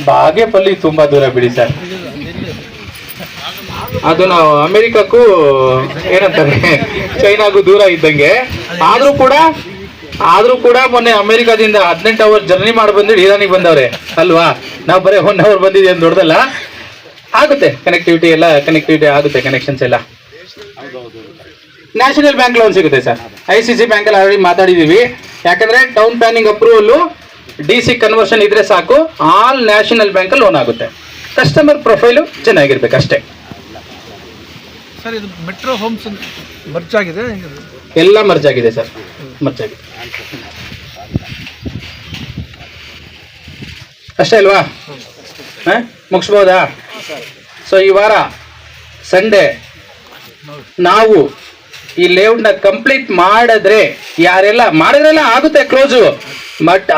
ಬಾಗೇಪಲ್ಲಿ ತುಂಬಾ ದೂರ ಬಿಡಿ ಸರ್. ಅದು ನಾವು ಅಮೆರಿಕಕ್ಕೂ ಏನಂತಾರೆ ಚೈನಾಗೂ ದೂರ ಇದ್ದಂಗೆ. ಆದ್ರೂ ಕೂಡ ಮೊನ್ನೆ ಅಮೆರಿಕಾದಿಂದ 18 ಅವರ್ ಜರ್ನಿ ಮಾಡಿ ಬಂದು ಇರಾನಿಗೆ ಬಂದವ್ರೆ ಅಲ್ವಾ. ನಾವು ಬರೀ 1 ಅವರ್ ಬಂದಿದ್ದೀವಿ ಅಂತ ದೊಡ್ಡದಲ್ಲ. ಆಗುತ್ತೆ ಕನೆಕ್ಟಿವಿಟಿ ಆಗುತ್ತೆ, ಕನೆಕ್ಷನ್ಸ್ ಎಲ್ಲ. ನ್ಯಾಷನಲ್ ಬ್ಯಾಂಕ್ ಲೋನ್ ಸಿಗುತ್ತೆ ಸರ್. ICC ಬ್ಯಾಂಕಲ್ಲಿ ಆಲ್ರೆಡಿ ಮಾತಾಡಿದೀವಿ. ಯಾಕಂದ್ರೆ town planning approval, DC conversion ಇದ್ರೆ ಸಾಕು, ಆಲ್ ನ್ಯಾಷನಲ್ ಬ್ಯಾಂಕ್ ಲೋನ್ ಆಗುತ್ತೆ. ಕಸ್ಟಮರ್ ಪ್ರೊಫೈಲು ಚೆನ್ನಾಗಿರ್ಬೇಕು ಅಷ್ಟೇ ಸರ್. ಇದು ಮೆಟ್ರೋ ಹೋಮ್ಸ್ ಮರ್ಜ್ ಆಗಿದೆ, ಎಲ್ಲ ಮರ್ಜ್ ಆಗಿದೆ ಸರ್, ಮರ್ಜ್ ಆಗಿದೆ ಅಷ್ಟೇ ಅಲ್ವಾ? ಮುಗಿಸ್ಬೋದಾ? ಸೊ ಈ ವಾರ ಸಂಡೇ ನಾವು ಈ ಲೇಔಟ್ನ ಕಂಪ್ಲೀಟ್ ಮಾಡಿದ್ರೆ, ಯಾರೆಲ್ಲ ಮಾಡಿದ್ರೆಲ್ಲ ಆಗುತ್ತೆ ಕ್ಲೋಸು. ಬಟ್